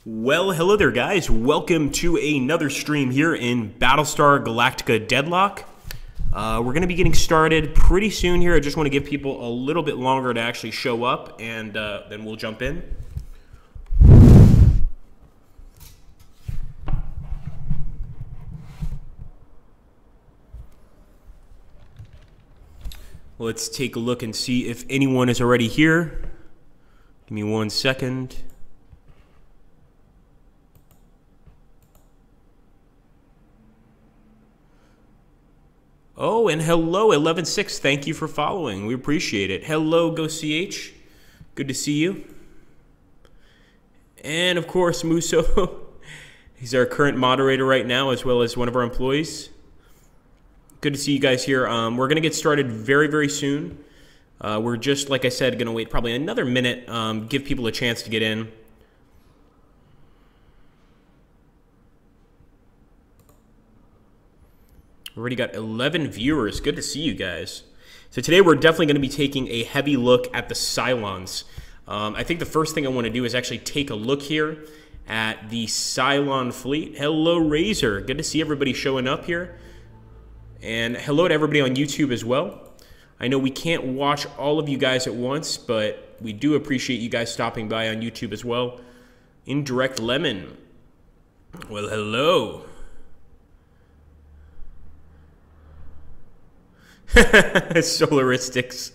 Well, hello there, guys. Welcome to another stream here in Battlestar Galactica Deadlock. We're going to be getting started pretty soon here. I just want to give people a little bit longer to actually show up, and then we'll jump in. Let's take a look and see if anyone is already here. Give me 1 second. Oh, and hello, 11.6. Thank you for following. We appreciate it. Hello, GoCH. Good to see you. And, of course, Muso. He's our current moderator right now, as well as one of our employees. Good to see you guys here. We're going to get started very, very soon. We're just, like I said, going to wait probably another minute, give people a chance to get in. Already got 11 viewers. Good to see you guys. So today we're definitely going to be taking a heavy look at the CYLONS. I think the first thing I want to do is actually take a look here at the Cylon fleet. Hello, Razor. Good to see everybody showing up here. And hello to everybody on YouTube as well. I know we can't watch all of you guys at once, but we do appreciate you guys stopping by on YouTube as well. Indirect Lemon. Well, hello. Solaristics.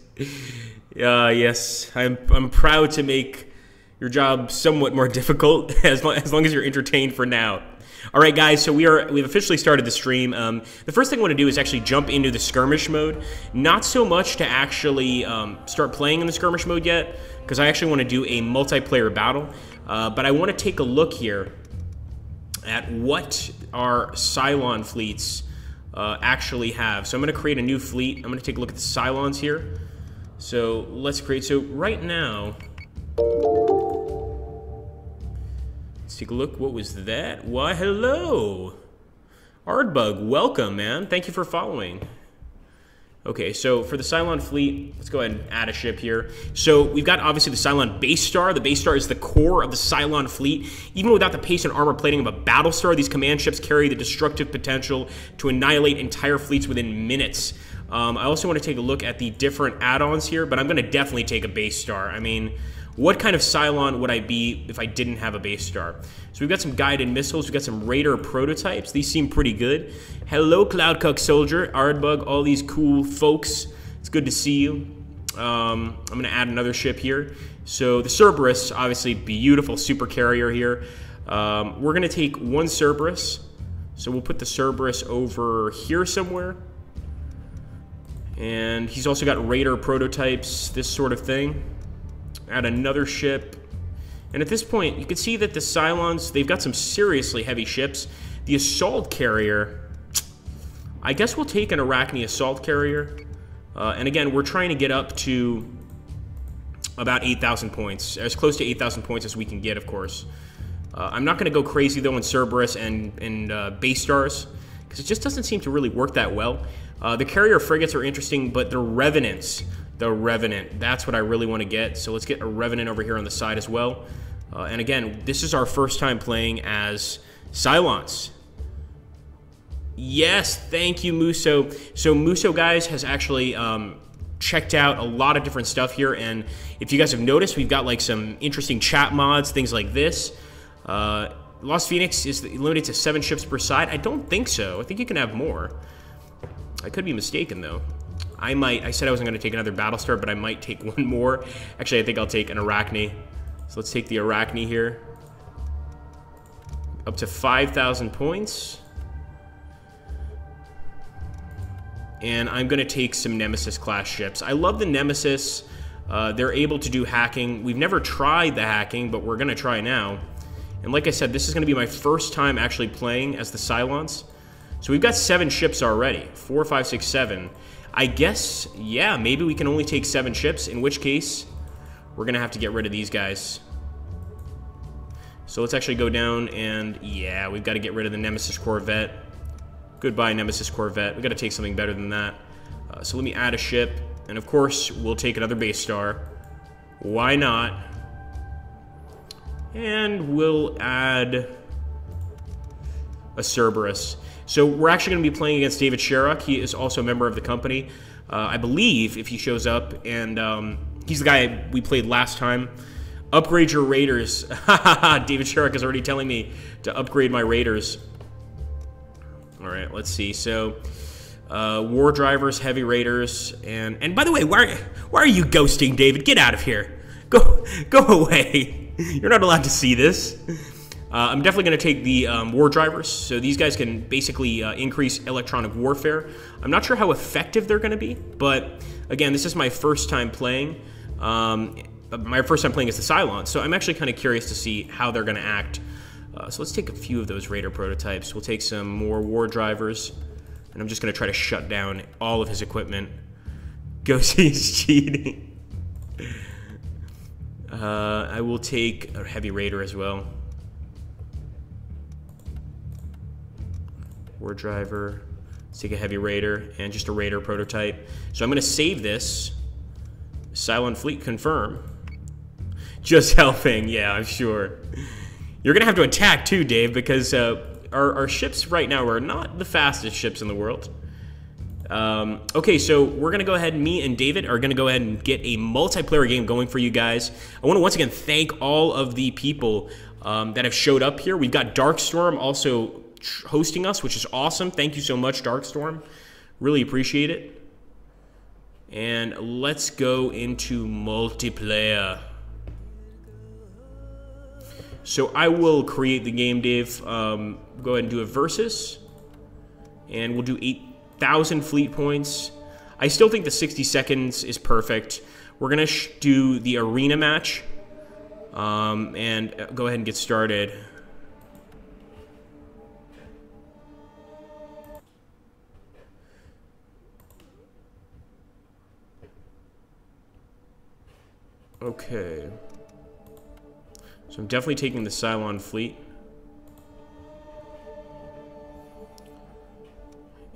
Yes, I'm proud to make your job somewhat more difficult as long as you're entertained for now. All right, guys. So we've officially started the stream. The first thing I want to do is actually jump into the skirmish mode. Not so much to actually start playing in the skirmish mode yet, because I actually want to do a multiplayer battle. But I want to take a look here at what our Cylon fleets actually have. So I'm going to create a new fleet. I'm going to take a look at the CYLONS here. So let's create. So right now, let's take a look. What was that? Why, hello. Ardbug, welcome, man. Thank you for following. Okay, so for the Cylon fleet, let's go ahead and add a ship here. So we've got obviously the Cylon Battlestar. The Battlestar is the core of the Cylon fleet. Even without the pace and armor plating of a Battlestar, these command ships carry the destructive potential to annihilate entire fleets within minutes. I also want to take a look at the different add-ons here, but I'm going to definitely take a Battlestar. I mean, what kind of Cylon would I be if I didn't have a Battlestar? So we've got some guided missiles. We've got some Raider prototypes. These seem pretty good. Hello, Cloudcuck Soldier, Ardbug, all these cool folks. It's good to see you. I'm going to add another ship here. So the Cerberus, obviously beautiful super carrier here. We're going to take one Cerberus. So we'll put the Cerberus over here somewhere. And he's also got Raider prototypes, this sort of thing. Add another ship. And at this point, you can see that the Cylons, they've got some seriously heavy ships. The assault carrier, I guess we'll take an Arachne assault carrier. And again, we're trying to get up to about 8,000 points. As close to 8,000 points as we can get, of course. I'm not going to go crazy, though, in Cerberus and Battlestars, because it just doesn't seem to really work that well. The carrier frigates are interesting, but the Revenants... The Revenant, that's what I really want to get. So let's get a Revenant over here on the side as well. And again, this is our first time playing as CYLONS. Yes, thank you, Muso. So Muso, guys, has actually checked out a lot of different stuff here. And if you guys have noticed, we've got like some interesting chat mods, things like this. Lost Phoenix is limited to 7 ships per side. I don't think so. I think you can have more. I could be mistaken, though. I said I wasn't going to take another Battlestar, but I might take one more. Actually, I think I'll take an Arachne. So let's take the Arachne here. Up to 5,000 points. And I'm going to take some Nemesis-class ships. I love the Nemesis. They're able to do hacking. We've never tried the hacking, but we're going to try now. And like I said, this is going to be my first time actually playing as the CYLONS. So we've got 7 ships already. 4, 5, 6, 7. I guess, yeah, maybe we can only take 7 ships, in which case we're going to have to get rid of these guys. So let's actually go down and, yeah, we've got to get rid of the Nemesis Corvette. Goodbye, Nemesis Corvette. We've got to take something better than that. So let me add a ship, and of course, we'll take another Battlestar. Why not? And we'll add a Cerberus. So we're actually going to be playing against David Sherrock. He is also a member of the company, I believe, if he shows up. And he's the guy we played last time. Upgrade your raiders. David Sherrock is already telling me to upgrade my raiders. All right, let's see. So, war drivers, heavy raiders, and by the way, why are you ghosting, David? Get out of here. Go away. You're not allowed to see this. I'm definitely going to take the war drivers. So these guys can basically increase electronic warfare. I'm not sure how effective they're going to be, but again, this is my first time playing. My first time playing as the CYLONS, so I'm actually kind of curious to see how they're going to act. So let's take a few of those raider prototypes. We'll take some more war drivers, and I'm just going to try to shut down all of his equipment. Ghosty's cheating. I will take a heavy raider as well. War driver. Let's take a heavy raider and just a raider prototype. So I'm going to save this. Cylon fleet confirm. Just helping, yeah, I'm sure. You're going to have to attack too, Dave, because our ships right now are not the fastest ships in the world. Okay, so we're going to go ahead, me and David are going to go ahead and get a multiplayer game going for you guys. I want to once again thank all of the people that have showed up here. We've got Darkstorm also hosting us, which is awesome. Thank you so much, Darkstorm. Really appreciate it. And let's go into multiplayer. So I will create the game, Dave. Go ahead and do a versus. And we'll do 8,000 fleet points. I still think the 60 seconds is perfect. We're going to do the arena match. And go ahead and get started. Okay. So I'm definitely taking the Cylon fleet.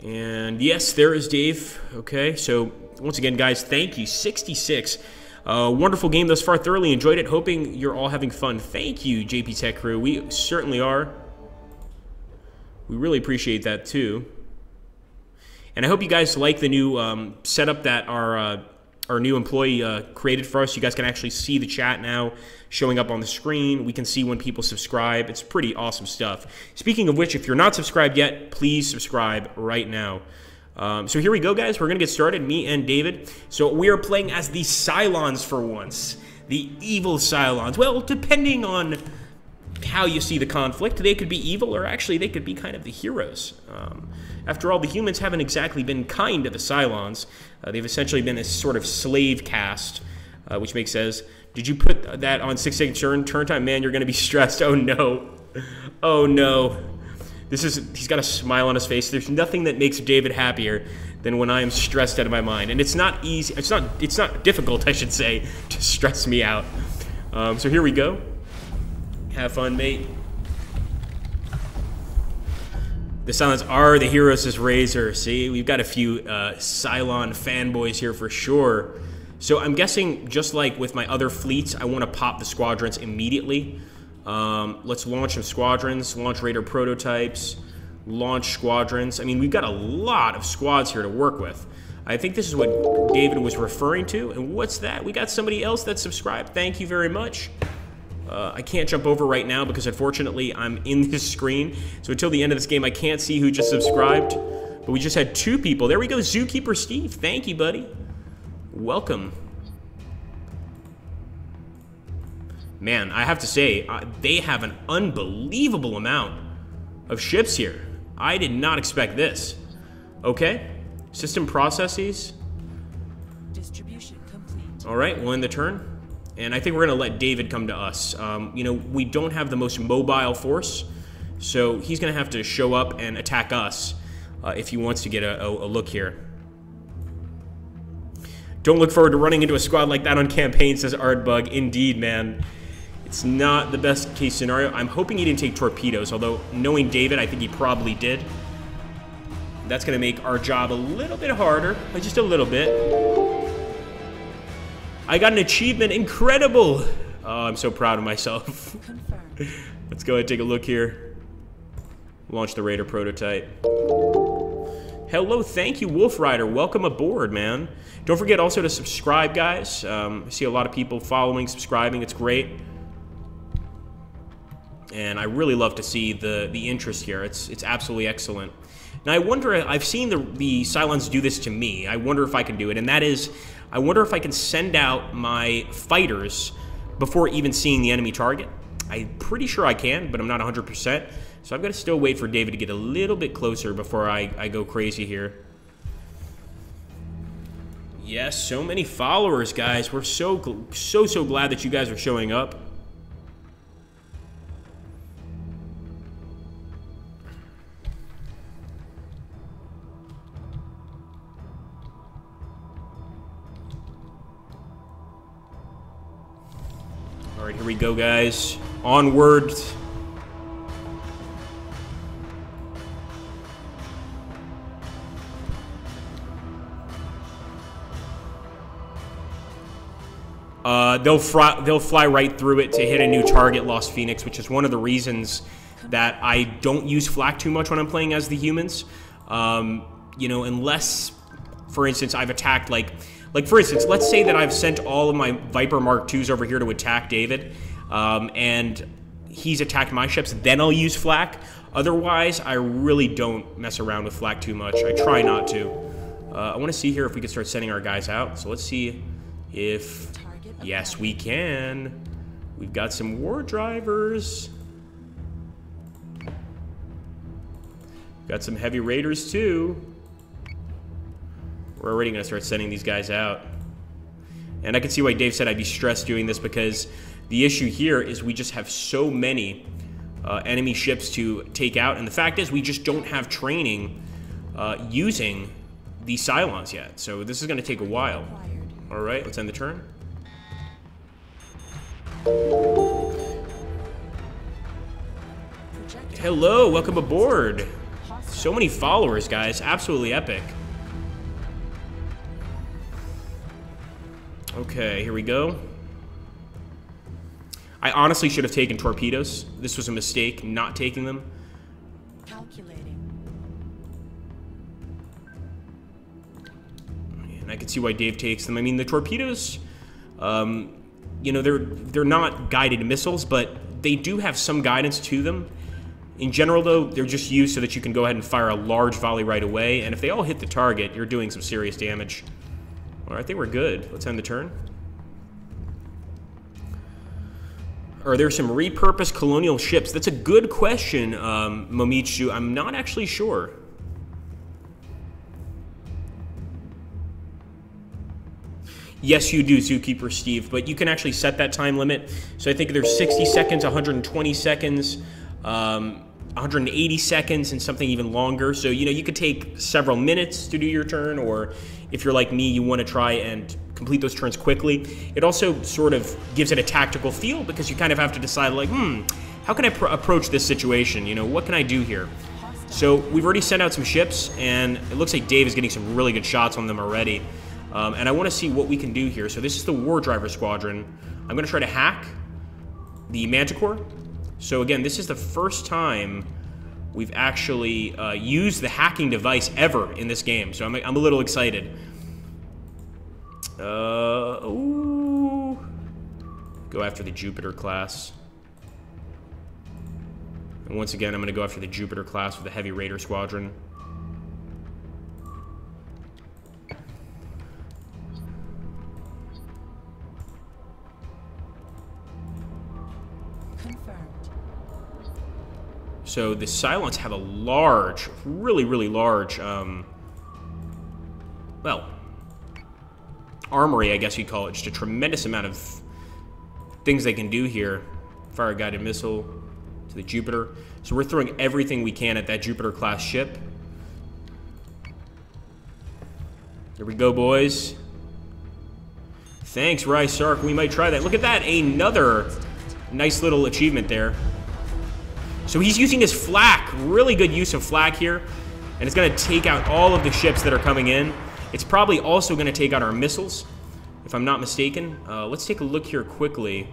And yes, there is Dave. Okay, so once again, guys, thank you. 66. Wonderful game thus far. Thoroughly enjoyed it. Hoping you're all having fun. Thank you, JP Tech Crew. We certainly are. We really appreciate that, too. And I hope you guys like the new setup that our new employee created for us. You guys can actually see the chat now showing up on the screen. We can see when people subscribe. It's pretty awesome stuff. Speaking of which, if you're not subscribed yet, please subscribe right now. So here we go, guys. We're going to get started, me and David. So we are playing as the CYLONS for once. The evil CYLONS. Well, depending on how you see the conflict, they could be evil, or actually they could be kind of the heroes. After all, the humans haven't exactly been kind to the CYLONS. They've essentially been a sort of slave caste, which makes sense. Did you put that on 6-second turn time? Man, you're going to be stressed. Oh, no. Oh, no. He's got a smile on his face. There's nothing that makes David happier than when I am stressed out of my mind. And it's not easy. It's not difficult, I should say, to stress me out. So here we go. Have fun, mate. The CYLONS are the heroes as Razor. See, we've got a few Cylon fanboys here for sure. So I'm guessing, just like with my other fleets, I want to pop the squadrons immediately. Let's launch some squadrons, launch Raider prototypes, launch squadrons. I mean, we've got a lot of squads here to work with. I think this is what David was referring to. And what's that? We got somebody else that's subscribed. Thank you very much. I can't jump over right now because unfortunately I'm in this screen. So until the end of this game, I can't see who just subscribed. But we just had 2 people. There we go, Zookeeper Steve. Thank you, buddy. Welcome. Man, I have to say, they have an unbelievable amount of ships here. I did not expect this. Okay, system processes. Distribution complete. All right, we'll end the turn. And I think we're going to let David come to us. You know, we don't have the most mobile force, so he's going to have to show up and attack us if he wants to get a look here. Don't look forward to running into a squad like that on campaign, says Ardbug. Indeed, man. It's not the best case scenario. I'm hoping he didn't take torpedoes, although knowing David, I think he probably did. That's going to make our job a little bit harder, just a little bit. I got an achievement. Incredible. Oh, I'm so proud of myself. Confirmed. Let's go ahead and take a look here. Launch the Raider prototype. Hello, thank you, Wolf Rider. Welcome aboard, man. Don't forget also to subscribe, guys. I see a lot of people following, subscribing. It's great. And I really love to see the interest here. It's absolutely excellent. Now, I wonder, I've seen the CYLONS do this to me. I wonder if I can do it, and that is, I wonder if I can send out my fighters before even seeing the enemy target. I'm pretty sure I can, but I'm not 100%. So I've got to still wait for David to get a little bit closer before I go crazy here. Yes, so many followers, guys. We're so glad that you guys are showing up. All right, here we go, guys. Onward. They'll fly right through it to hit a new target, Lost Phoenix, which is one of the reasons that I don't use flak too much when I'm playing as the humans. You know, unless, for instance, I've attacked, like for instance, let's say that I've sent all of my Viper Mark IIs over here to attack David, and he's attacked my ships, then I'll use flak. Otherwise, I really don't mess around with flak too much. I try not to. I want to see here if we can start sending our guys out. So let's see if... Yes, we can. We've got some war drivers. Got some heavy raiders too. We're already going to start sending these guys out. And I can see why Dave said I'd be stressed doing this, because the issue here is we just have so many enemy ships to take out. And the fact is we just don't have training using the CYLONS yet. So this is going to take a while. All right, let's end the turn. Hello, welcome aboard. So many followers, guys. Absolutely epic. Okay, here we go. I honestly should have taken torpedoes. This was a mistake, not taking them. Calculating. And I can see why Dave takes them. I mean, the torpedoes, you know, they're not guided missiles, but they do have some guidance to them. In general, though, they're just used so that you can go ahead and fire a large volley right away, and if they all hit the target, you're doing some serious damage. All right, I think we're good. Let's end the turn. Are there some repurposed colonial ships? That's a good question, Momichu. I'm not actually sure. Yes, you do, Zookeeper Steve, but you can actually set that time limit. So I think there's 60 seconds, 120 seconds, 180 seconds, and something even longer. So, you know, you could take several minutes to do your turn, or if you're like me, you want to try and complete those turns quickly. It also sort of gives it a tactical feel, because you kind of have to decide, like, how can I approach this situation? You know, what can I do here? So we've already sent out some ships, and it looks like Dave is getting some really good shots on them already. And I want to see what we can do here. So this is the War Driver Squadron. I'm going to try to hack the Manticore. So again, this is the first time we've actually used the hacking device ever in this game. So I'm a little excited. Ooh. Go after the Jupiter class. And once again, I'm going to go after the Jupiter class with the Heavy Raider Squadron. So the CYLONS have a large, really, really large, well, armory, I guess you'd call it. Just a tremendous amount of things they can do here. Fire a guided missile to the Jupiter. So we're throwing everything we can at that Jupiter-class ship. Here we go, boys. Thanks, Rye Sark. We might try that. Look at that. Another nice little achievement there. So he's using his flak. Really good use of flak here. And it's going to take out all of the ships that are coming in. It's probably also going to take out our missiles, if I'm not mistaken. Let's take a look here quickly.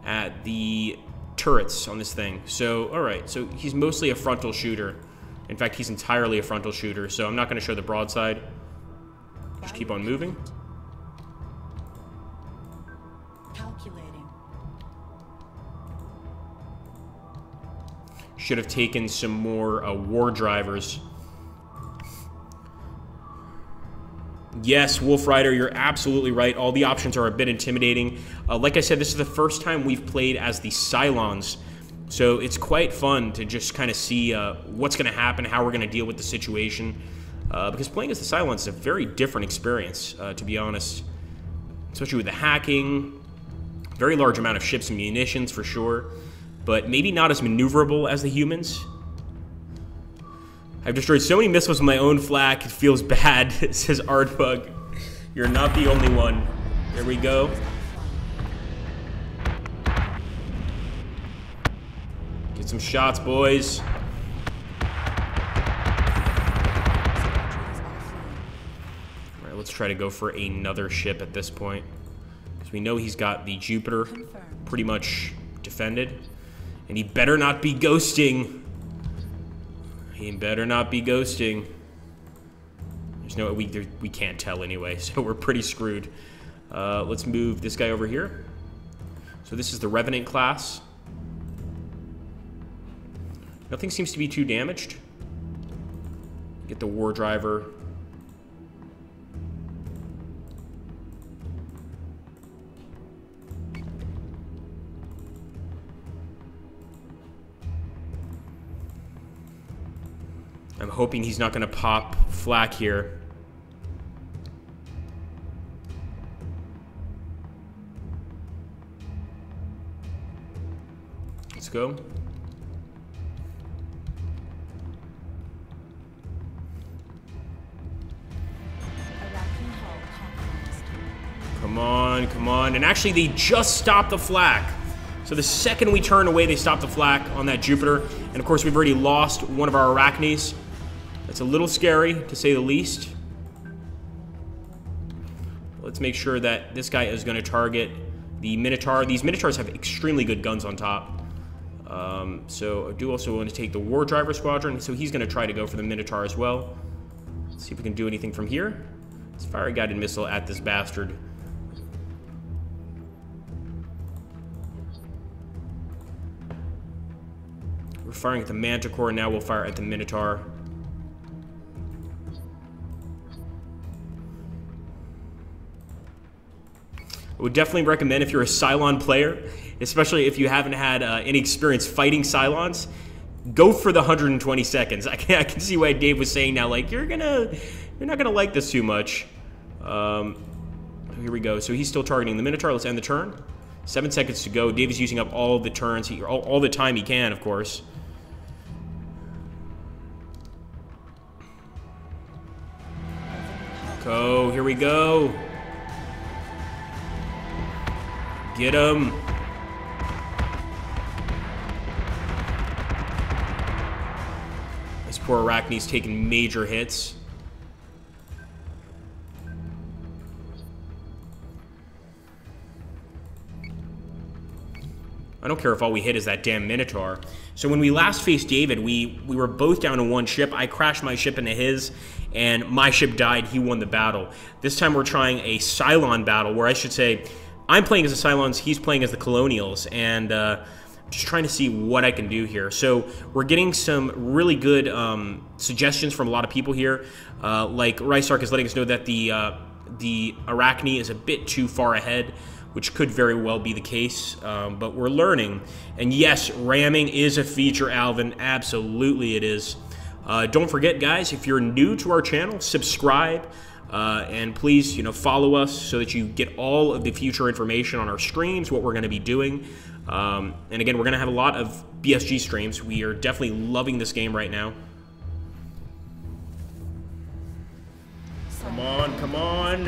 at the turrets on this thing. So, alright, so he's mostly a frontal shooter. In fact, he's entirely a frontal shooter, so I'm not going to show the broadside. Just keep on moving. Calculating. Should have taken some more war drivers. Yes, Wolf Rider, you're absolutely right. All the options are a bit intimidating. Like I said, this is the first time we've played as the CYLONS, so it's quite fun to just kind of see what's going to happen, how we're going to deal with the situation. Because playing as the CYLONS is a very different experience, to be honest. Especially with the hacking, very large amount of ships and munitions for sure, but maybe not as maneuverable as the humans. I've destroyed so many missiles with my own flak, it feels bad, says Ardbug. You're not the only one. There we go. Get some shots, boys. Alright, let's try to go for another ship at this point. Because we know he's got the Jupiter pretty much defended. And he better not be ghosting. He better not be ghosting. There's no, we can't tell anyway, so we're pretty screwed. Let's move this guy over here. So this is the Revenant class. Nothing seems to be too damaged. Get the War Driver. I'm hoping he's not going to pop flak here. Let's go. Come on, come on. And actually, they just stopped the flak. So the second we turn away, they stop the flak on that Jupiter. And of course, we've already lost one of our Arachnes. That's a little scary, to say the least. Let's make sure that this guy is going to target the Minotaur. These Minotaurs have extremely good guns on top. So I do also want to take the War Driver Squadron. So he's going to try to go for the Minotaur as well. Let's see if we can do anything from here. Let's fire a guided missile at this bastard. We're firing at the Manticore, now we'll fire at the Minotaur. I would definitely recommend, if you're a Cylon player, especially if you haven't had any experience fighting Cylons, go for the 120 seconds. I can see why Dave was saying now, like, you're not gonna like this too much. Here we go. So he's still targeting the Minotaur. Let's end the turn. 7 seconds to go. Dave is using up all the turns, all the time he can, of course. Go. Here we go. Get him. This poor Arachne's taking major hits. I don't care if all we hit is that damn Minotaur. So when we last faced David, we were both down to one ship. I crashed my ship into his, and my ship died. He won the battle. This time we're trying a Cylon battle, where I should say, I'm playing as the Cylons, he's playing as the Colonials, and just trying to see what I can do here. So we're getting some really good suggestions from a lot of people here. Like Rysark is letting us know that the Arachne is a bit too far ahead, which could very well be the case, but we're learning. And yes, ramming is a feature, Alvin. Absolutely it is. Don't forget, guys, if you're new to our channel, subscribe. And please, follow us so that you get all of the future information on our streams, what we're going to be doing. And again, we're going to have a lot of BSG streams. We are definitely loving this game right now. Come on, come on.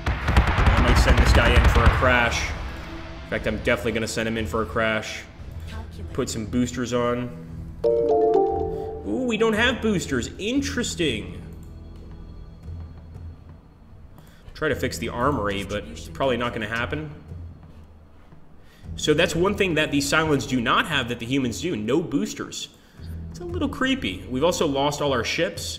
I might send this guy in for a crash. In fact, I'm definitely going to send him in for a crash. Put some boosters on. Ooh, we don't have boosters. Interesting. Try to fix the armory, but it's probably not going to happen. So that's one thing that these Cylons do not have that the humans do. No boosters. It's a little creepy. We've also lost all our ships.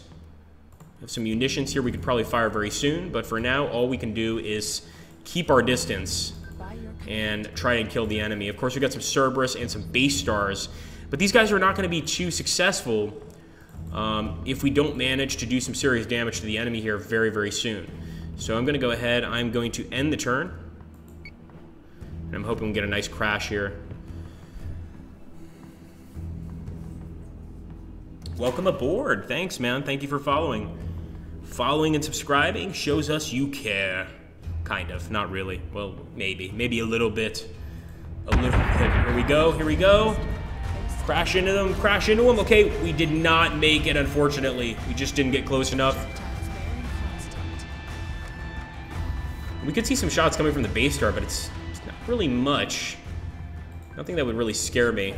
We have some munitions here we could probably fire very soon, but for now, all we can do is keep our distance and try and kill the enemy. Of course, we've got some Cerberus and some base stars, but these guys are not going to be too successful if we don't manage to do some serious damage to the enemy here very, very soon. So I'm going to go ahead. I'm going to end the turn. And I'm hoping we get a nice crash here. Welcome aboard. Thanks, man. Thank you for following. Following and subscribing shows us you care. Kind of. Not really. Well, maybe. Maybe a little bit. A little bit. Here we go. Here we go. Crash into them. Crash into them. Okay, we did not make it, unfortunately. We just didn't get close enough. We could see some shots coming from the base star, but it's not really much. Nothing that would really scare me.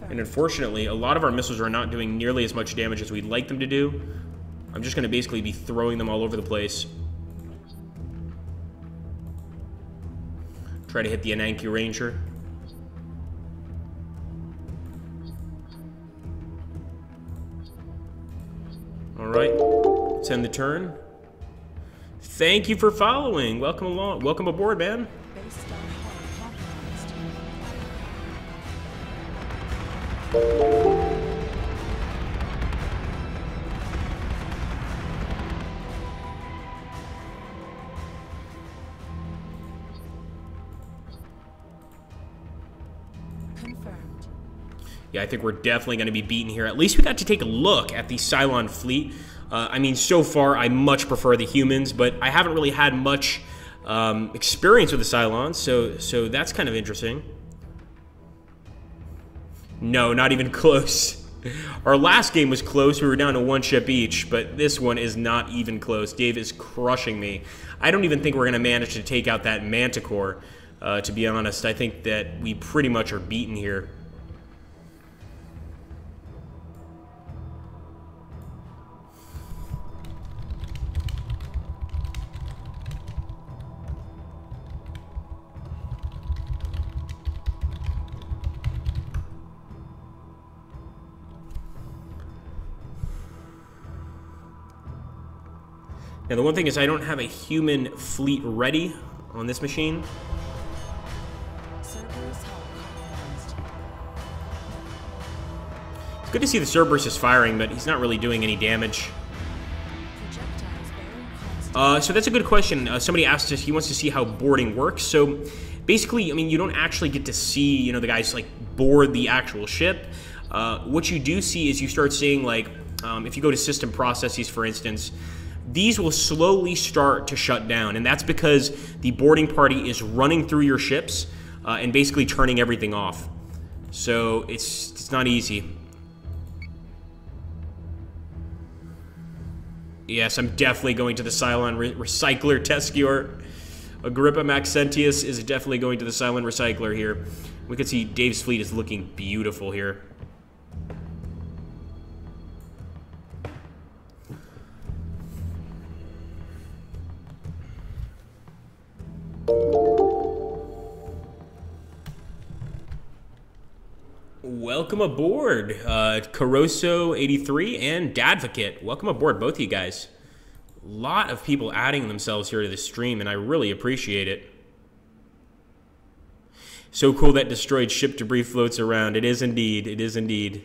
And unfortunately, a lot of our missiles are not doing nearly as much damage as we'd like them to do. I'm just going to basically be throwing them all over the place. Try to hit the Ananke Ranger. Alright, let's end the turn. Thank you for following. Welcome along. Welcome aboard, man. Confirmed. Yeah, I think we're definitely going to be beaten here. At least we got to take a look at the Cylon fleet. I mean, so far, I much prefer the humans, but I haven't really had much experience with the Cylons, so that's kind of interesting. No, not even close. Our last game was close. We were down to one ship each, but this one is not even close. Dave is crushing me. I don't even think we're going to manage to take out that Manticore, to be honest. I think that we pretty much are beaten here. Now, the one thing is I don't have a human fleet ready on this machine. It's good to see the Cerberus is firing, but he's not really doing any damage. So that's a good question. Somebody asked us, he wants to see how boarding works. So basically, I mean, you don't actually get to see, you know, the guys like board the actual ship. What you do see is you start seeing, like, if you go to system processes, for instance, these will slowly start to shut down, and that's because the boarding party is running through your ships and basically turning everything off. So it's not easy. Yes, I'm definitely going to the Cylon Recycler Tescure. Agrippa Maxentius is definitely going to the Cylon Recycler here. We can see Dave's fleet is looking beautiful here. Welcome aboard, Caroso83 and Dadvocate. Welcome aboard, both of you guys. A lot of people adding themselves here to the stream, and I really appreciate it. So cool that destroyed ship debris floats around. It is indeed. It is indeed.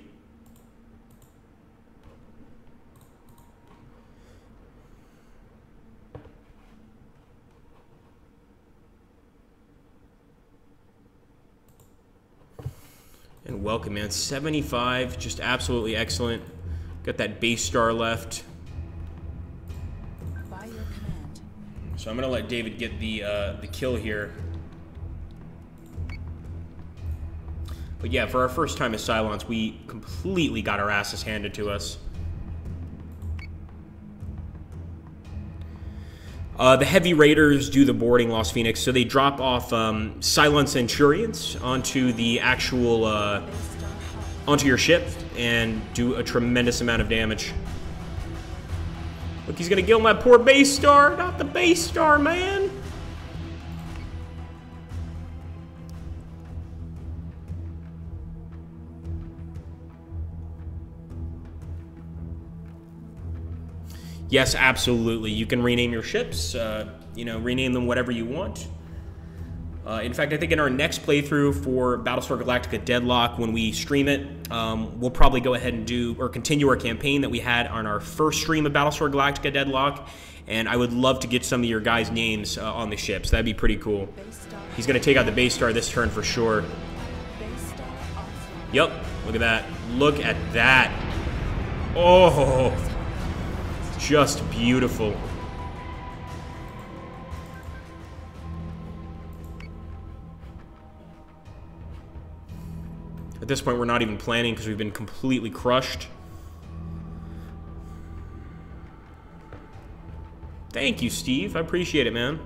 And welcome, man. 75, just absolutely excellent. Got that base star left. By your command. So I'm gonna let David get the kill here. But yeah, for our first time as Cylons, we completely got our asses handed to us. The heavy raiders do the boarding, Lost Phoenix, so they drop off Cylon Centurions onto the actual, onto your ship and do a tremendous amount of damage. Look, he's gonna kill my poor base star, not the base star, man. Yes, absolutely. You can rename your ships, you know, rename them whatever you want. In fact, I think in our next playthrough for Battlestar Galactica Deadlock, when we stream it, we'll probably go ahead and do, or continue our campaign that we had on our first stream of Battlestar Galactica Deadlock, and I would love to get some of your guys' names on the ships. That'd be pretty cool. He's going to take out the base star this turn for sure. Yep, look at that. Look at that. Oh, just beautiful. At this point, we're not even planning because we've been completely crushed. Thank you, Steve. I appreciate it, man.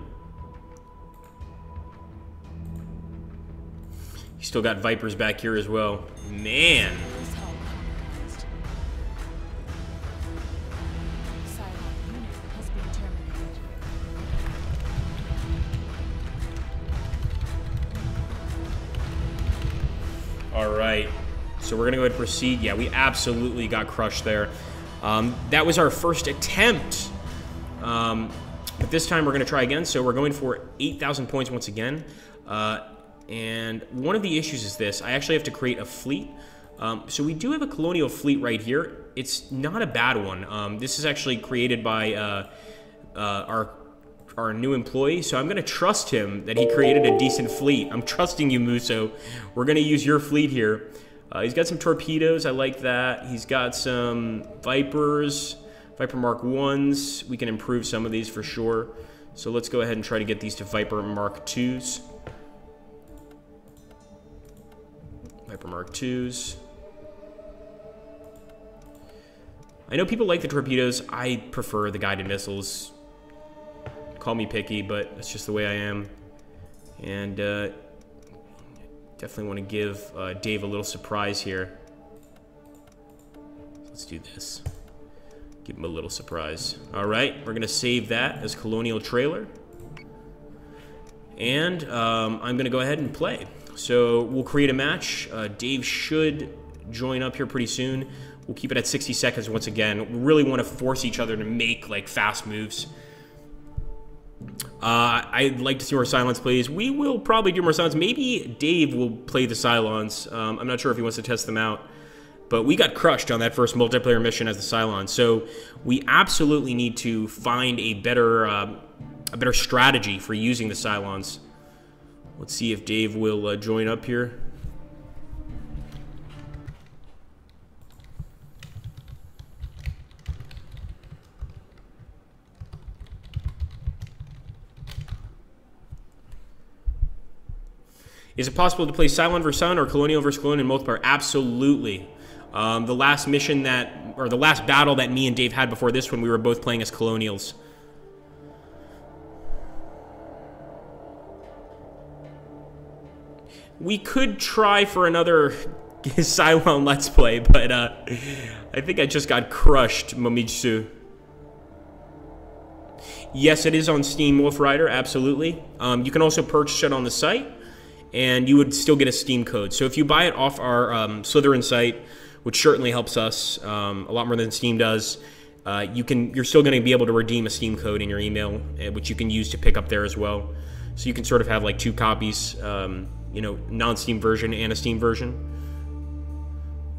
You still got Vipers back here as well. Man. Alright, so we're going to go ahead and proceed. Yeah, we absolutely got crushed there. That was our first attempt. But this time we're going to try again. So we're going for 8,000 points once again. And one of the issues is this. I actually have to create a fleet. So we do have a colonial fleet right here. It's not a bad one. This is actually created by our new employee, so I'm going to trust him that he created a decent fleet. I'm trusting you, Muso. We're going to use your fleet here. He's got some torpedoes. I like that. He's got some Vipers, Viper Mark 1s. We can improve some of these for sure. So let's go ahead and try to get these to Viper Mark 2s. Viper Mark 2s. I know people like the torpedoes. I prefer the guided missiles. Call me picky, but that's just the way I am. And definitely want to give Dave a little surprise here. Let's do this. Give him a little surprise. All right, we're going to save that as Colonial Trailer. And I'm going to go ahead and play. So we'll create a match. Dave should join up here pretty soon. We'll keep it at 60 seconds once again. We really want to force each other to make like fast moves. I'd like to see more Cylons plays. We will probably do more Cylons. Maybe Dave will play the Cylons. I'm not sure if he wants to test them out. But we got crushed on that first multiplayer mission as the Cylons. So we absolutely need to find a better strategy for using the Cylons. Let's see if Dave will join up here. Is it possible to play Cylon vs. Cylon or Colonial vs. Colonial in multiplayer? Absolutely. The last mission that, or the last battle that me and Dave had before this one, we were both playing as Colonials. We could try for another Cylon Let's Play, but I think I just got crushed, Momitsu. Yes, it is on Steam Wolf Rider, absolutely. You can also purchase it on the site, and you would still get a Steam code. So if you buy it off our Slytherin site, which certainly helps us a lot more than Steam does, you're still going to be able to redeem a Steam code in your email, which you can use to pick up there as well. So you can sort of have like two copies, you know, non-Steam version and a Steam version.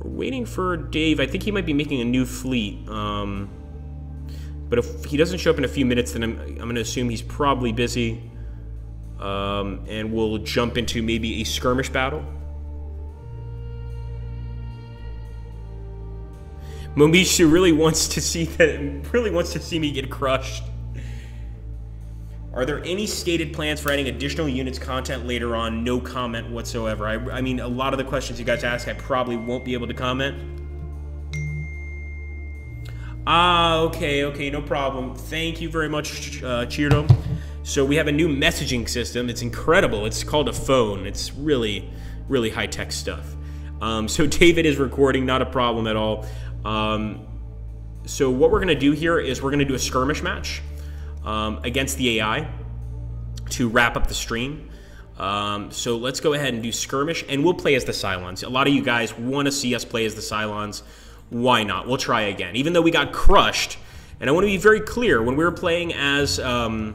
We're waiting for Dave. I think he might be making a new fleet. But if he doesn't show up in a few minutes, then I'm going to assume he's probably busy. And we'll jump into maybe a skirmish battle. Momishu really wants to see me get crushed. Are there any stated plans for adding additional units content later on? No comment whatsoever. I mean, a lot of the questions you guys ask, I probably won't be able to comment. Ah, okay, no problem. Thank you very much, Chiro. So we have a new messaging system. It's incredible. It's called a phone. It's really, really high-tech stuff. So David is recording, not a problem at all. So what we're going to do here is we're going to do a skirmish match against the AI to wrap up the stream. So let's go ahead and do skirmish, and we'll play as the CYLONS. A lot of you guys want to see us play as the CYLONS. Why not? We'll try again. Even though we got crushed, and I want to be very clear, when we were playing as the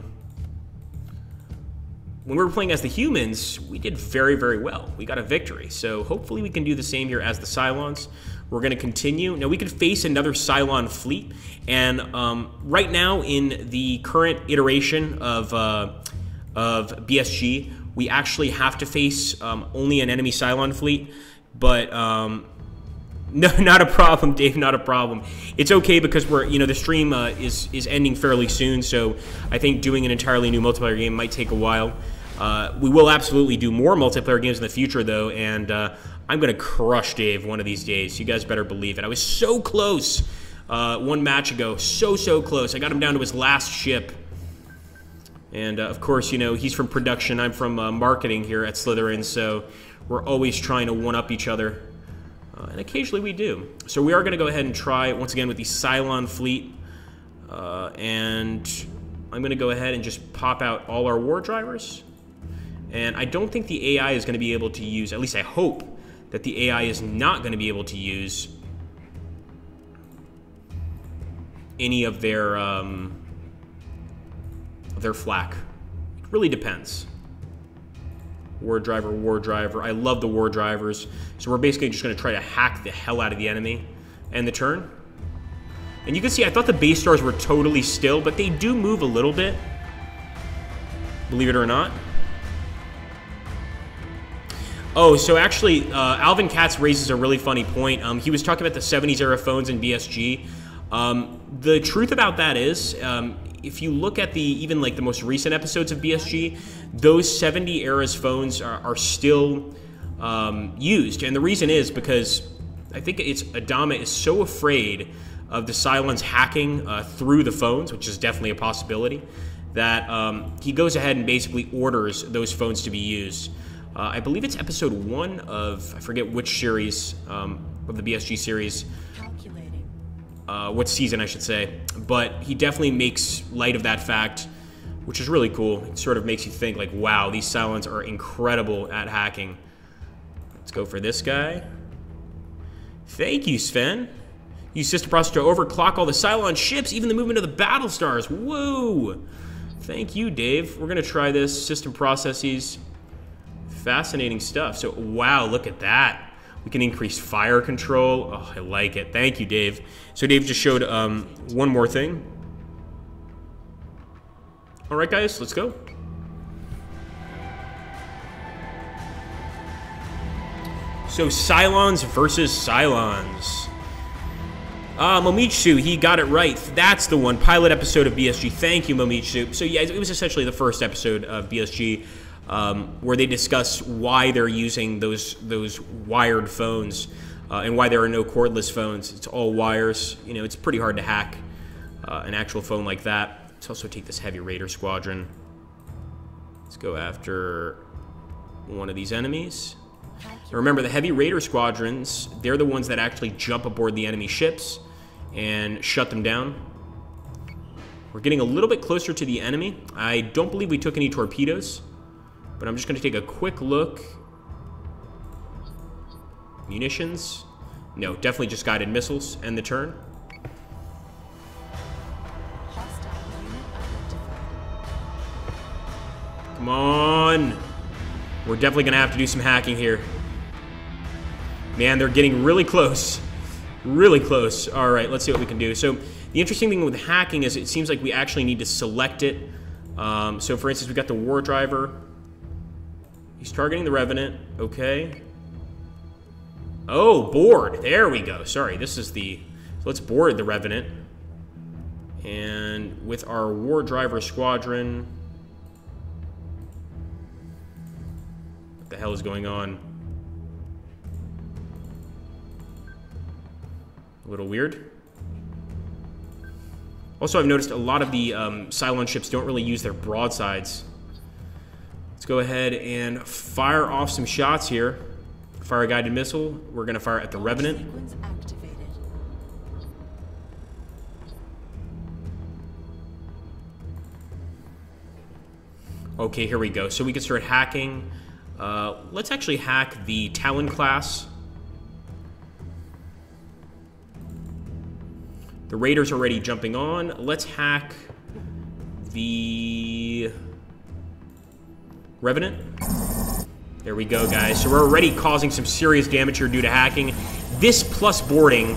humans, we did very, very well. We got a victory. So hopefully we can do the same here as the CYLONS. We're going to continue. Now we could face another Cylon fleet, and right now in the current iteration of BSG, we actually have to face only an enemy Cylon fleet, but no, not a problem, Dave, not a problem. It's okay because we're, the stream is ending fairly soon, so I think doing an entirely new multiplayer game might take a while. We will absolutely do more multiplayer games in the future, though, and I'm going to crush Dave one of these days. You guys better believe it. I was so close one match ago, so close. I got him down to his last ship. And, of course, he's from production. I'm from marketing here at Slytherin, so we're always trying to one-up each other. And occasionally we do. So we are going to go ahead and try, once again, with the Cylon fleet. And I'm going to go ahead and just pop out all our war drivers. And I don't think the AI is going to be able to use, at least I hope, that the AI is not going to be able to use any of their flak. It really depends. War driver. I love the war drivers. So we're basically just going to try to hack the hell out of the enemy. And the turn. And you can see, I thought the base stars were totally still, but they do move a little bit. Believe it or not. Oh, so actually, Alvin Katz raises a really funny point. He was talking about the 70s era phones in BSG. The truth about that is, if you look at even the most recent episodes of BSG, those 70 eras phones are still used. And the reason is because I think Adama is so afraid of the CYLONS hacking through the phones, which is definitely a possibility, that he goes ahead and basically orders those phones to be used. I believe it's episode 1 of, I forget which series of the BSG series. Calculating. What season, I should say. But he definitely makes light of that fact, which is really cool. It sort of makes you think, wow, these CYLONS are incredible at hacking. Let's go for this guy. Thank you, Sven. Use system processor to overclock all the Cylon ships, even the movement of the Battlestars. Whoa! Thank you, Dave. We're going to try this. System processes. Fascinating stuff. So, wow, look at that. We can increase fire control. Oh, I like it. Thank you, Dave. So Dave just showed one more thing. All right, guys, let's go. So CYLONS versus CYLONS. Momitsu, he got it right. That's the one. Pilot episode of BSG. Thank you, Momitsu. So yeah, it was essentially the first episode of BSG. Where they discuss why they're using those wired phones and why there are no cordless phones. It's all wires. It's pretty hard to hack an actual phone like that. Let's also take this heavy raider squadron. Let's go after one of these enemies. Now remember, the heavy raider squadrons, they're the ones that actually jump aboard the enemy ships and shut them down. We're getting a little bit closer to the enemy. I don't believe we took any torpedoes. But I'm just going to take a quick look. Munitions. No, definitely just guided missiles. End the turn. Hostile unit identified. Come on. We're definitely going to have to do some hacking here. Man, they're getting really close. Really close. All right, let's see what we can do. So the interesting thing with hacking is it seems like we actually need to select it. So for instance, we got the war driver. He's targeting the Revenant. Okay. Oh, board. There we go. Sorry, this is the... So let's board the Revenant. And with our war driver squadron... the hell is going on? A little weird. Also, I've noticed a lot of the Cylon ships don't really use their broadsides. Let's go ahead and fire off some shots here. Fire a guided missile. We're going to fire at the Revenant. Sequence activated. Okay, here we go. So we can start hacking. Let's actually hack the Talon class. The Raiders are already jumping on. Let's hack the Revenant. There we go, guys. So we're already causing some serious damage here due to hacking. This plus boarding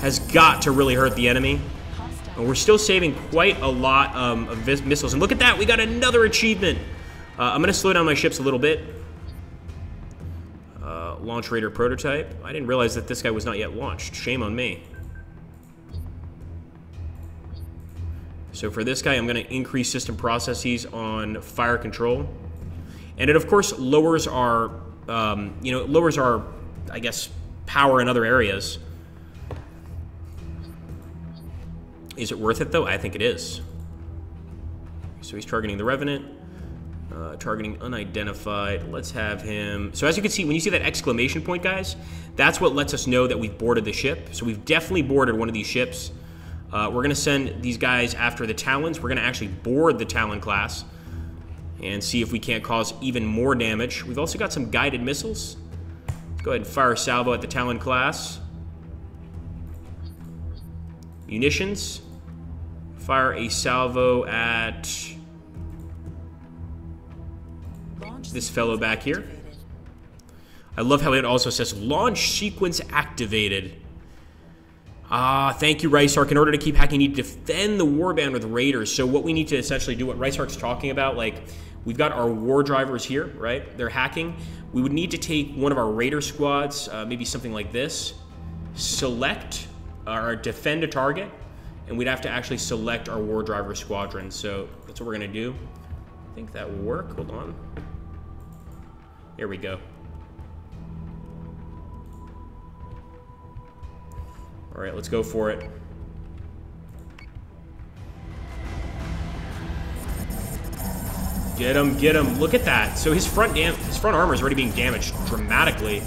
has got to really hurt the enemy. And we're still saving quite a lot of missiles. And look at that, we got another achievement. I'm going to slow down my ships a little bit. Launch Raider prototype. I didn't realize that this guy was not yet launched. Shame on me. So for this guy, I'm going to increase system processes on fire control. And it, of course, lowers our, I guess, power in other areas. Is it worth it, though? I think it is. So he's targeting the Revenant. Targeting unidentified. Let's have him... So as you can see, when you see that exclamation point, guys, that's what lets us know that we've boarded the ship. So we've definitely boarded one of these ships. We're going to send these guys after the Talons. We're going to actually board the Talon class and see if we can't cause even more damage. We've also got some guided missiles. Let's go ahead and fire a salvo at the Talon class. Munitions. Fire a salvo at this fellow back here. I love how it also says launch sequence activated. Thank you, Riceark. In order to keep hacking, you need to defend the warband with raiders. So what we need to essentially do, what Riceark's talking about, like, we've got our war drivers here, right? They're hacking. We would need to take one of our raider squads, maybe something like this, select or defend a target, and we'd have to actually select our war driver squadron. So that's what we're going to do. I think that will work. Hold on. Here we go. All right, let's go for it. Get him, get him. Look at that. So his front armor is already being damaged dramatically.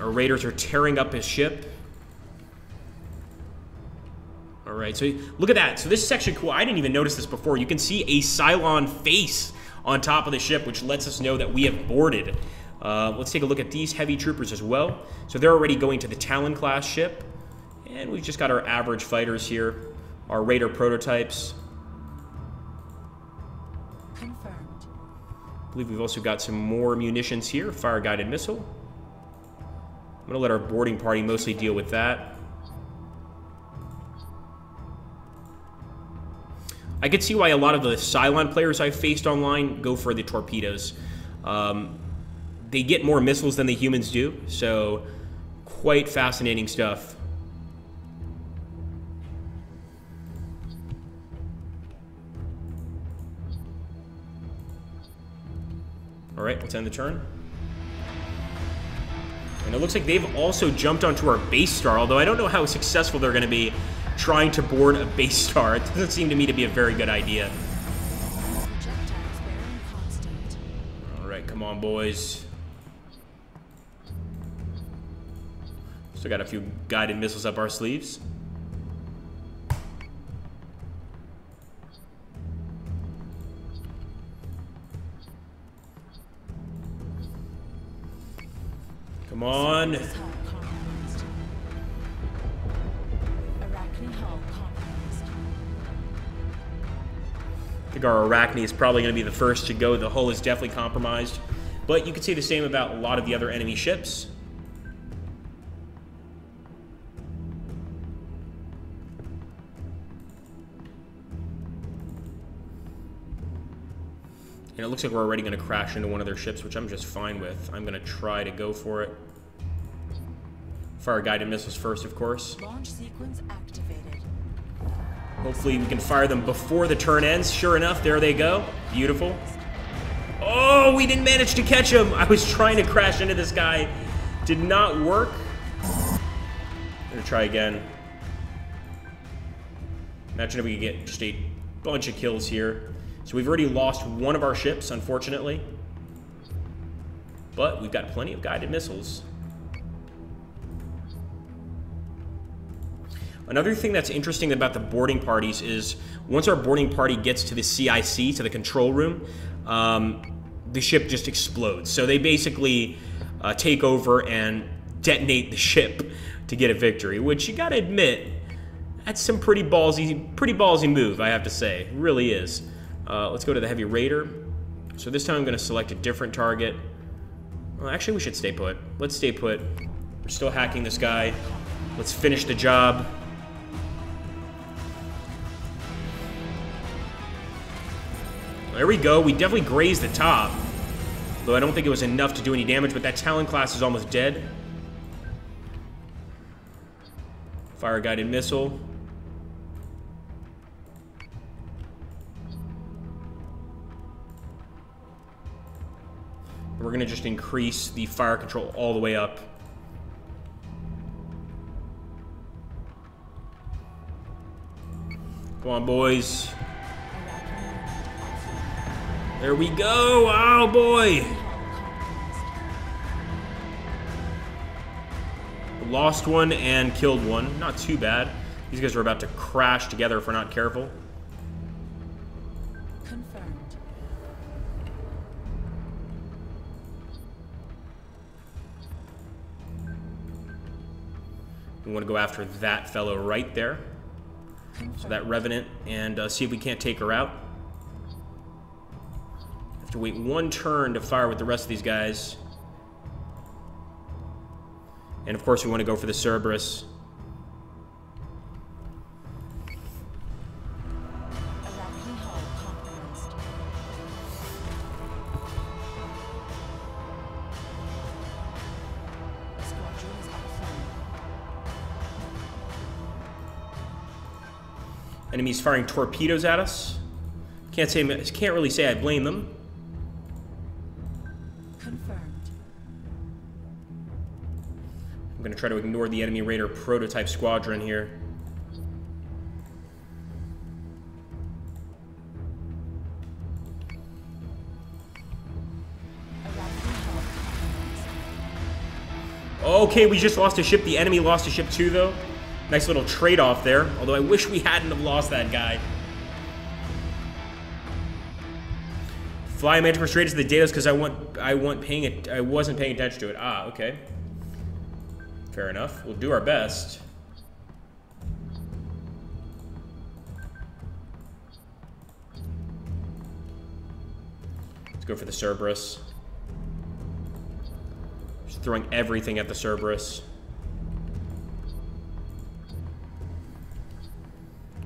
Our raiders are tearing up his ship. All right, so look at that. So this is actually cool. I didn't even notice this before. You can see a Cylon face on top of the ship, which lets us know that we have boarded. Let's take a look at these heavy troopers as well. So they're already going to the Talon class ship. And we've just got our average fighters here, our Raider prototypes. Confirmed. I believe we've also got some more munitions here, fire-guided missile. I'm going to let our boarding party mostly deal with that. I could see why a lot of the Cylon players I've faced online go for the torpedoes. They get more missiles than the humans do, so quite fascinating stuff. All right, let's end the turn. And it looks like they've also jumped onto our base star, although I don't know how successful they're going to be trying to board a base star. It doesn't seem to me to be a very good idea. Projectiles bearing constant. All right, come on, boys. Still got a few guided missiles up our sleeves. Come on. Hull compromised. Arachne hull compromised. I think our Arachne is probably going to be the first to go. The hull is definitely compromised. But you could say the same about a lot of the other enemy ships. And it looks like we're already going to crash into one of their ships, which I'm just fine with. I'm going to try to go for it. Fire guided missiles first, of course. Launch sequence activated. Hopefully we can fire them before the turn ends. Sure enough, there they go. Beautiful. Oh, we didn't manage to catch him. I was trying to crash into this guy. Did not work. I'm gonna try again. Imagine if we could get just a bunch of kills here. So we've already lost one of our ships, unfortunately. But we've got plenty of guided missiles. Another thing that's interesting about the boarding parties is once our boarding party gets to the CIC, to the control room, the ship just explodes. So they basically take over and detonate the ship to get a victory, which you gotta admit, that's some pretty ballsy move, I have to say. It really is. Let's go to the Heavy Raider. So this time I'm gonna select a different target. Well, actually we should stay put. Let's stay put. We're still hacking this guy. Let's finish the job. There we go. We definitely grazed the top. Though I don't think it was enough to do any damage, but that Talon class is almost dead. Fire guided missile. We're going to just increase the fire control all the way up. Come on, boys. There we go. Oh, boy. Lost one and killed one. Not too bad. These guys are about to crash together if we're not careful. Confirmed. We want to go after that fellow right there. So that Revenant, and see if we can't take her out. Have to wait one turn to fire with the rest of these guys. And of course we want to go for the Cerberus. Iraqi hull compromised. Squadron is up front. Enemies firing torpedoes at us. Can't really say I blame them. Confirmed. I'm going to try to ignore the enemy raider prototype squadron here. Iraqi hull compromised. Okay, we just lost a ship. The enemy lost a ship too, though. Nice little trade-off there. Although I wish we hadn't have lost that guy. Fly Manticore straight to the data because I wasn't paying attention to it. Ah, okay. Fair enough. We'll do our best. Let's go for the Cerberus. Just throwing everything at the Cerberus.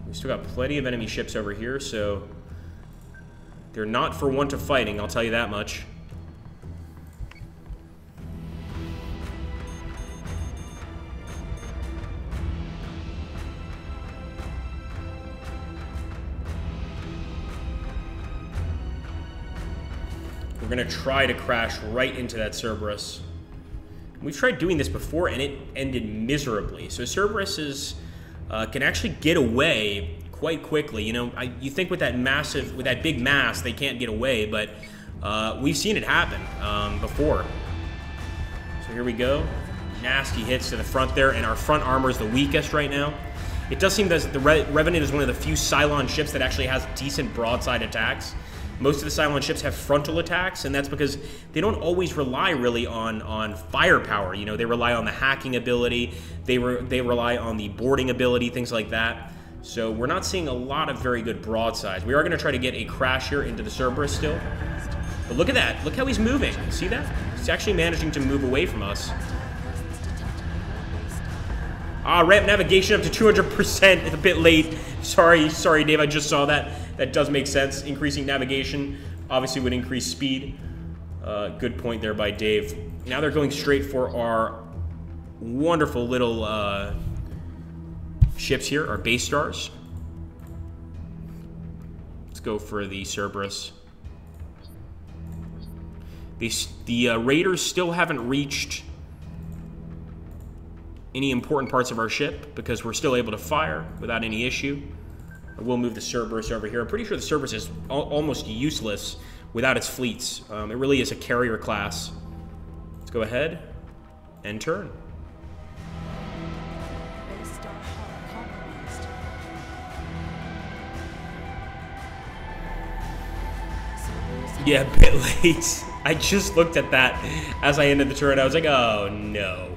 We still got plenty of enemy ships over here, so they're not for want of fighting, I'll tell you that much. We're gonna try to crash right into that Cerberus. We've tried doing this before and it ended miserably. So Cerberus can actually get away quite quickly. You know, you think with that big mass, they can't get away, but we've seen it happen before. So here we go. Nasty hits to the front there, and our front armor is the weakest right now. It does seem that the Revenant is one of the few Cylon ships that actually has decent broadside attacks. Most of the Cylon ships have frontal attacks, and that's because they don't always rely really on firepower. You know, they rely on the hacking ability, they rely on the boarding ability, things like that. So we're not seeing a lot of very good broadsides. We are going to try to get a crash here into the Cerberus still. But look at that. Look how he's moving. See that? He's actually managing to move away from us. Ramp navigation up to 200%. A bit late. Sorry, Dave. I just saw that. That does make sense. Increasing navigation obviously would increase speed. Good point there by Dave. Now they're going straight for our wonderful little ships here, our base stars. go for the Cerberus. The Raiders still haven't reached any important parts of our ship because we're still able to fire without any issue. We'll move the Cerberus over here. I'm pretty sure the Cerberus is almost useless without its fleets. It really is a carrier class. Let's go ahead and turn. Base star hull compromised. Servers Yeah, a bit late. I just looked at that as I ended the turn. I was like, oh no.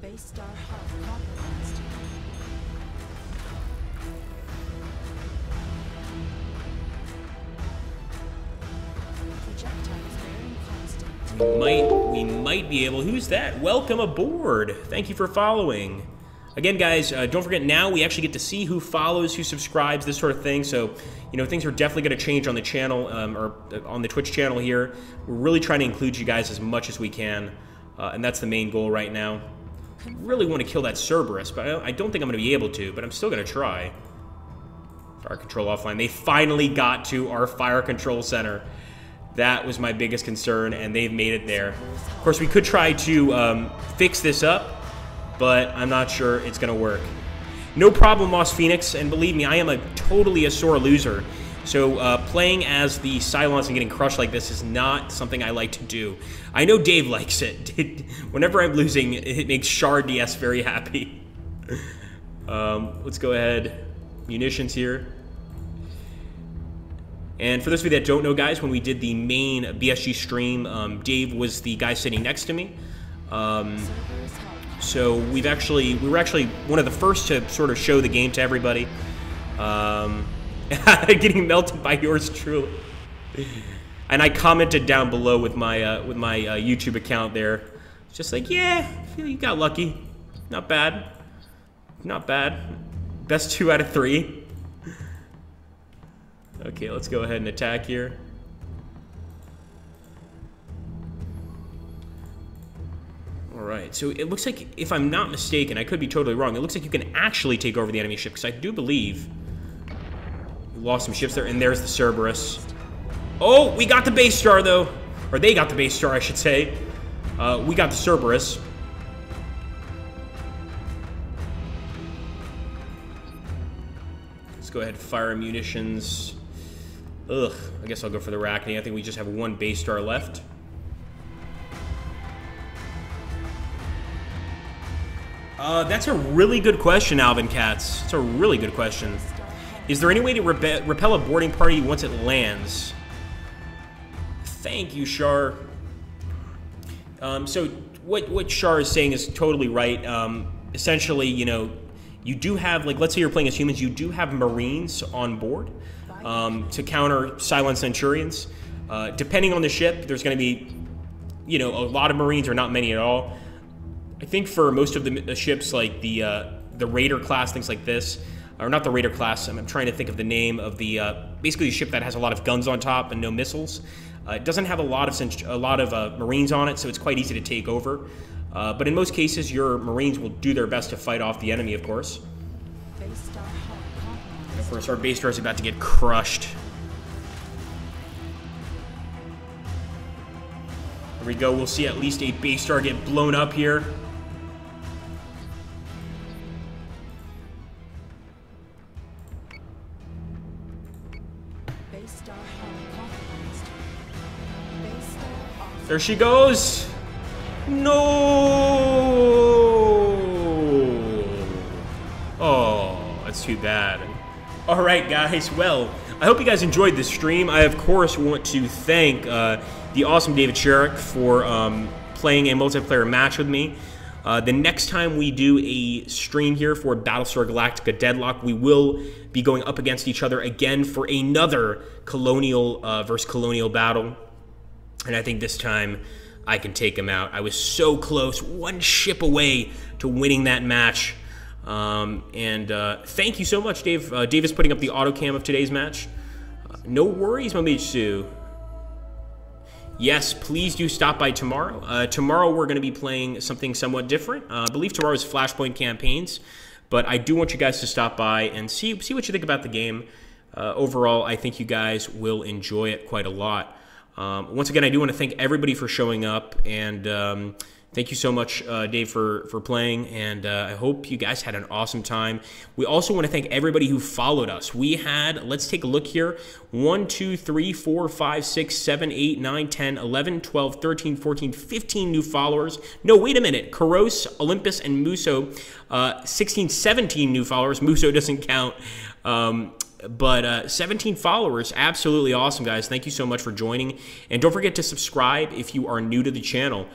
Base star hull compromised. Projectiles bearing constant. We might be able. Who's that? Welcome aboard. Thank you for following. Again, guys, don't forget now we actually get to see who follows, who subscribes, this sort of thing. So, you know, things are definitely going to change on the channel or on the Twitch channel here. We're really trying to include you guys as much as we can, and that's the main goal right now. I really want to kill that Cerberus, but I don't think I'm going to be able to, but I'm still going to try. Fire control offline. They finally got to our fire control center. That was my biggest concern, and they've made it there. Of course, we could try to fix this up, but I'm not sure it's going to work. No problem, Lost Phoenix, and believe me, I am totally a sore loser. So playing as the CYLONS and getting crushed like this is not something I like to do. I know Dave likes it. Whenever I'm losing, it makes Shard DS very happy. Let's go ahead. Munitions here. And for those of you that don't know, guys, when we did the main BSG stream, Dave was the guy sitting next to me. So we were actually one of the first to sort of show the game to everybody. Getting melted by yours truly. And I commented down below with my YouTube account there. It's just like, yeah, you got lucky. Not bad. Not bad. Best 2 out of 3. Okay, let's go ahead and attack here. Alright, so it looks like, if I'm not mistaken, I could be totally wrong, it looks like you can actually take over the enemy ship, because I do believe we lost some ships there, and there's the Cerberus. Oh, we got the base star, though. Or they got the base star, I should say. We got the Cerberus. Let's go ahead and fire munitions. Ugh, I guess I'll go for the Arachne. I think we just have 1 base star left. That's a really good question, Alvin Katz. It's a really good question. Is there any way to repel a boarding party once it lands? Thank you, Shar. So what Shar is saying is totally right. Essentially, you know, you do have, like, let's say you're playing as humans, you do have Marines on board to counter CYLONS Centurions. Depending on the ship, there's going to be, you know, a lot of Marines or not many at all. I think for most of the ships, like the Raider class, things like this, or not the Raider class, I'm trying to think of the name of the, basically a ship that has a lot of guns on top and no missiles. It doesn't have a lot of Marines on it, so it's quite easy to take over. But in most cases, your Marines will do their best to fight off the enemy, of course. And of course, our base star is about to get crushed. There we go. We'll see at least a base star get blown up here. There she goes. No. Oh, that's too bad. All right, guys. Well, I hope you guys enjoyed this stream. I, of course, want to thank the awesome David Sherrick for playing a multiplayer match with me. The next time we do a stream here for Battlestar Galactica Deadlock, we will be going up against each other again for another colonial versus colonial battle. And I think this time I can take him out. I was so close, 1 ship away to winning that match. Thank you so much, Dave. Dave is putting up the auto cam of today's match. No worries, Mamitsu. Yes, please do stop by tomorrow. Tomorrow we're going to be playing something somewhat different. I believe tomorrow is Flashpoint Campaigns. But I do want you guys to stop by and see what you think about the game. Overall, I think you guys will enjoy it quite a lot. Once again, I do want to thank everybody for showing up, and thank you so much, Dave, for playing, and I hope you guys had an awesome time. We also want to thank everybody who followed us. We had, let's take a look here, 1, 2, 3, 4, 5, 6, 7, 8, 9, 10, 11, 12, 13, 14, 15 new followers. No, wait a minute. Karos, Olympus, and Muso, 16, 17 new followers. Muso doesn't count. But 17 followers, absolutely awesome, guys. Thank you so much for joining. And don't forget to subscribe if you are new to the channel.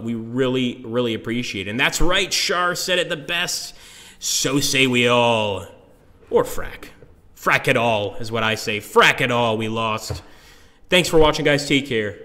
We really, really appreciate it. And that's right, Shar said it the best. So say we all. Or frack. Frack it all is what I say. Frack it all, we lost. Thanks for watching, guys. Take care.